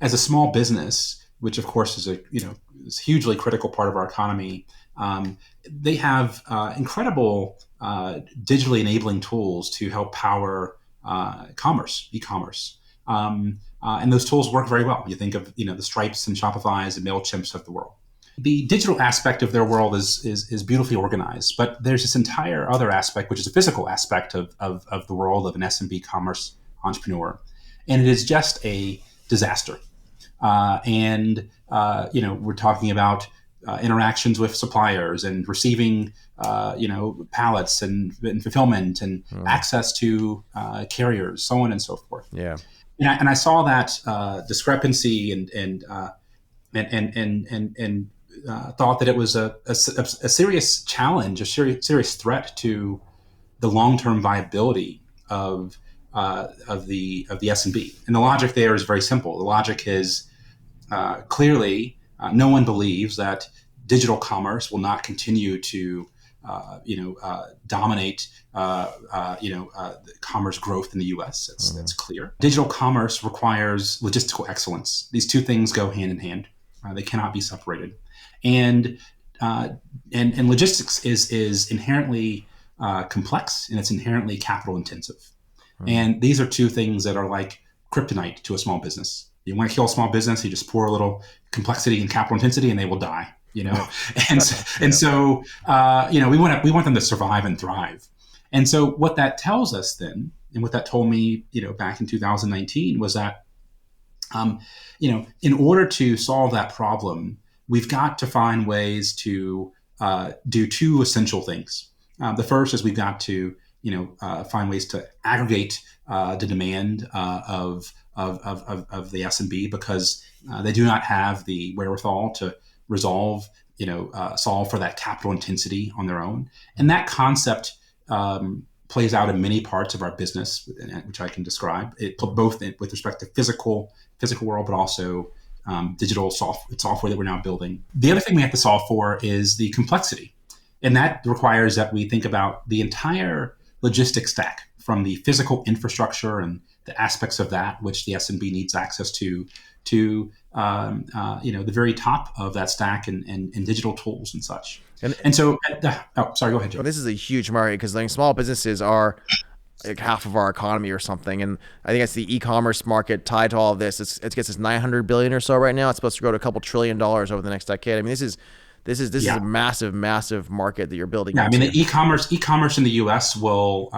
As a small business, which of course is is a hugely critical part of our economy, they have incredible digitally enabling tools to help power e-commerce. And those tools work very well. You think of the Stripes and Shopify's and Mailchimps of the world. The digital aspect of their world is beautifully organized, but there's this entire other aspect, which is a physical aspect of the world of an SMB commerce entrepreneur, and it is just a disaster. We're talking about interactions with suppliers and receiving, pallets and fulfillment and access to carriers, so on and so forth. Yeah. And I saw that discrepancy and thought that it was a serious challenge, a serious threat to the long-term viability of the S&B. And the logic there is very simple. The logic is clearly no one believes that digital commerce will not continue to dominate commerce growth in the U.S. That's clear. Digital commerce requires logistical excellence. These two things go hand in hand. They cannot be separated. And logistics is inherently complex, and it's inherently capital intensive. And these are two things that are like kryptonite to a small business. You want to kill a small business, you just pour a little complexity and capital intensity, and they will die. So we want them to survive and thrive. And so what that tells us then, and what that told me, back in 2019, was that in order to solve that problem, we've got to find ways to do two essential things. The first is we've got to find ways to aggregate the demand of the S&B, because they do not have the wherewithal to solve for that capital intensity on their own. And that concept plays out in many parts of our business, which I can describe, both with respect to physical world, but also digital software that we're now building. The other thing we have to solve for is the complexity. And that requires that we think about the entire logistics stack, from the physical infrastructure and the aspects of that which the S&B needs access to the very top of that stack and digital tools and such. And so, sorry, go ahead, Joe. Well, this is a huge market, because like small businesses are like half of our economy or something, and I think it's the e-commerce market tied to all of this. It gets us $900 billion or so right now. It's supposed to grow to a couple $1 trillion over the next decade. I mean, this is a massive market that you're building. Yeah, into. I mean, the e-commerce in the U.S. will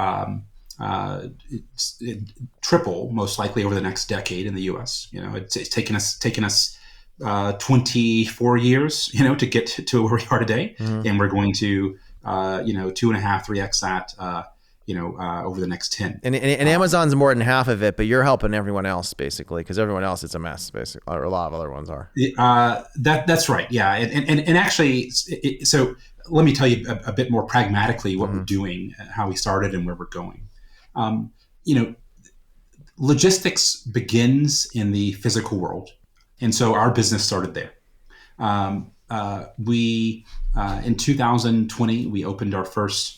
triple most likely over the next decade in the U.S. It's taken us 24 years, to get to where we are today, and we're going to 2.5, 3x that. Over the next 10. And Amazon's more than half of it, but you're helping everyone else basically, because everyone else it's a mess, basically, or a lot of other ones are. That's right, yeah. And actually, so let me tell you a bit more pragmatically what we're doing, how we started, and where we're going. Logistics begins in the physical world, and so our business started there. We in 2020 we opened our first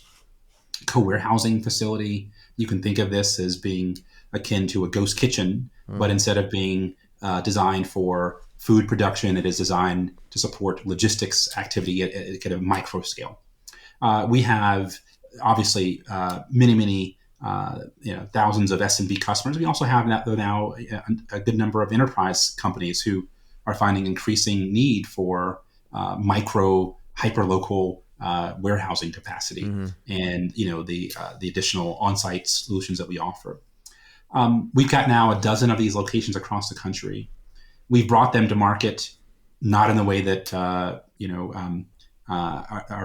co-warehousing facility. You can think of this as being akin to a ghost kitchen, but instead of being designed for food production, it is designed to support logistics activity at kind of micro scale. We have obviously many thousands of S&B customers. We also have now a good number of enterprise companies who are finding increasing need for micro hyperlocal warehousing capacity, and the additional on-site solutions that we offer. We've got now a dozen of these locations across the country. We've brought them to market not in the way that our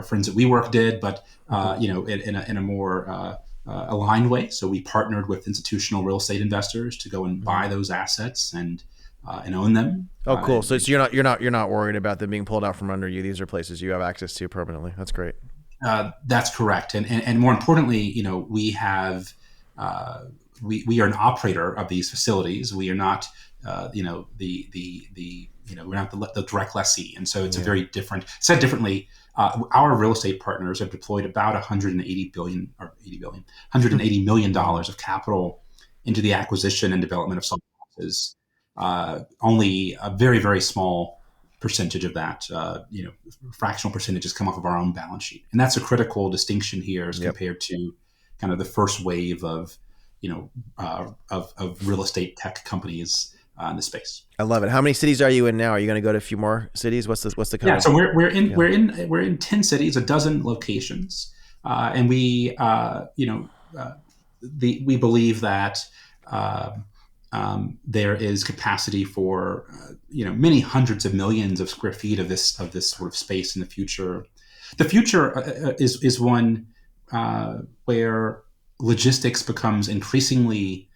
friends at WeWork did, but in a more aligned way. So we partnered with institutional real estate investors to go and buy those assets and own them. Oh, cool. So you're not worried about them being pulled out from under you. These are places you have access to permanently. That's great. That's correct. And more importantly, we have we are an operator of these facilities. We are not we're not the direct lessee. And so it's a very different, said differently, our real estate partners have deployed about $180 million of capital into the acquisition and development of Saltboxes. only a very, very small percentage of that, fractional percentages come off of our own balance sheet. And that's a critical distinction here as compared to kind of the first wave of, of real estate tech companies in the space. I love it. How many cities are you in now? Are you going to go to a few more cities? What's the kind of? So we're in 10 cities, a dozen locations, and we we believe that there is capacity for many hundreds of millions of square feet of this sort of space in the future. The future is one where logistics becomes increasingly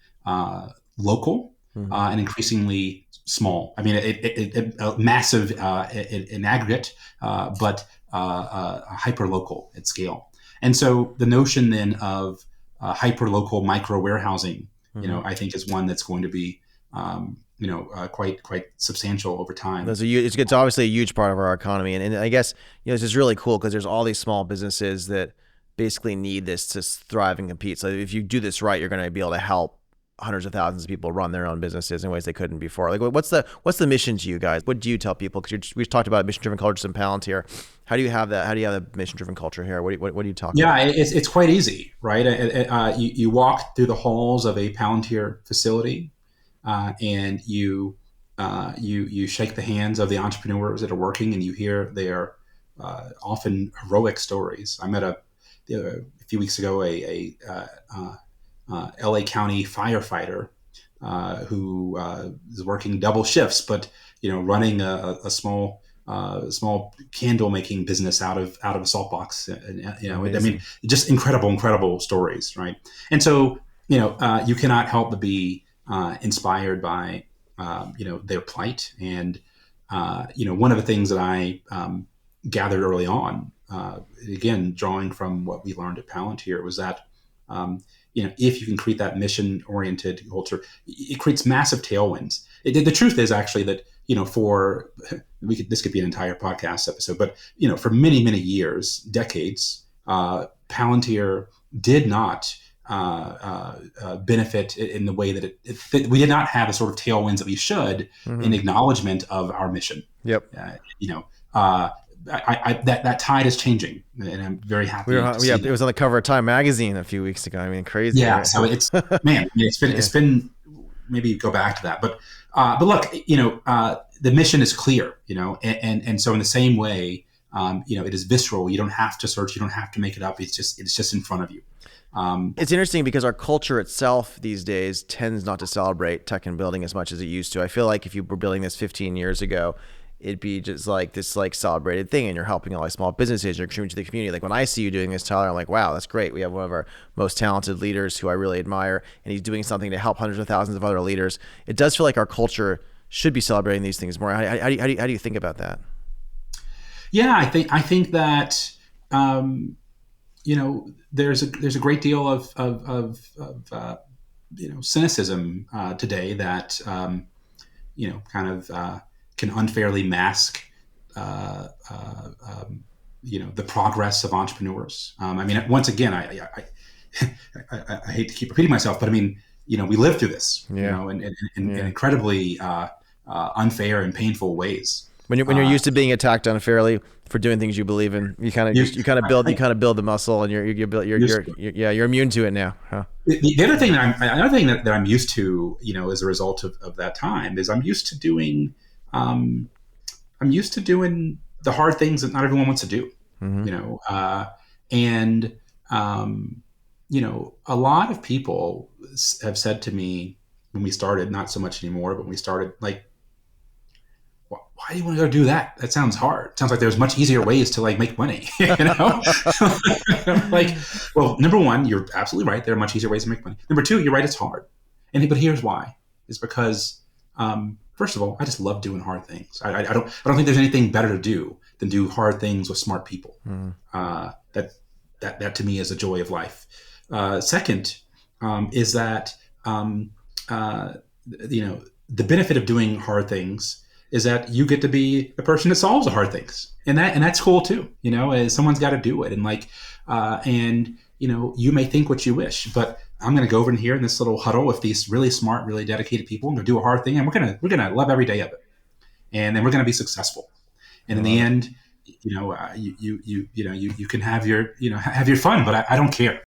local and increasingly small. I mean, it massive in aggregate, but hyperlocal at scale. And so the notion then of hyperlocal micro warehousing, I think is one that's going to be, quite substantial over time. It's obviously a huge part of our economy, and I guess this is really cool because there's all these small businesses that basically need this to thrive and compete. So if you do this right, you're going to be able to help hundreds of thousands of people run their own businesses in ways they couldn't before. Like, what's the mission to you guys? What do you tell people? Because we've talked about mission-driven cultures in Palantir. How do you have that? How do you have a mission-driven culture here? What do you talk about? Yeah, it's quite easy, right? You walk through the halls of a Palantir facility, and you shake the hands of the entrepreneurs that are working, and you hear their often heroic stories. I met a few weeks ago a LA County firefighter who is working double shifts, but running a small candle making business out of a Saltbox. I mean, just incredible stories, right? And so you cannot help but be inspired by their plight. And one of the things that I gathered early on, again drawing from what we learned at Palantir, was that if you can create that mission-oriented culture, it creates massive tailwinds. The truth is actually that this could be an entire podcast episode, but for many years, decades, Palantir did not benefit in the way that we did not have the sort of tailwinds that we should in acknowledgement of our mission. Yep. That tide is changing, and I'm very happy. It was on the cover of Time magazine a few weeks ago. I mean, crazy. Yeah. Right? So it's been maybe go back to that, but look, the mission is clear, and so in the same way, it is visceral. You don't have to search. You don't have to make it up. It's just in front of you. It's interesting because our culture itself these days tends not to celebrate tech and building as much as it used to. I feel like if you were building this 15 years ago, it'd be just like this celebrated thing, and you're helping all these small businesses, you're contributing to the community. Like when I see you doing this, Tyler, I'm like, wow, that's great. We have one of our most talented leaders who I really admire, and he's doing something to help hundreds of thousands of other leaders. It does feel like our culture should be celebrating these things more. How do you think about that? Yeah, I think that there's a great deal of cynicism today that kind of can unfairly mask the progress of entrepreneurs. I mean, once again, I hate to keep repeating myself, but I mean, we live through this, in incredibly unfair and painful ways. When you're used to being attacked unfairly for doing things you believe in, you kind of build the muscle, and you're immune to it now. Huh? The other thing that I'm used to, as a result of that time, is I'm used to doing the hard things that not everyone wants to do. And a lot of people have said to me when we started, not so much anymore, but when we started, like, why do you want to go do that? That sounds hard. It sounds like there's much easier ways to make money, like, well, number one, you're absolutely right. There are much easier ways to make money. Number two, you're right. It's hard. But here's why. It's because, first of all, I just love doing hard things. I don't think there's anything better to do than do hard things with smart people. That to me is a joy of life. Second, is that, the benefit of doing hard things is that you get to be the person that solves the hard things, and that's cool too. Someone's got to do it, and you may think what you wish, but I'm going to go over in here in this little huddle with these really smart, really dedicated people. I'm going to do a hard thing, and we're going to love every day of it, and then we're going to be successful. And I in the love it. end, you can have your have your fun, but I don't care.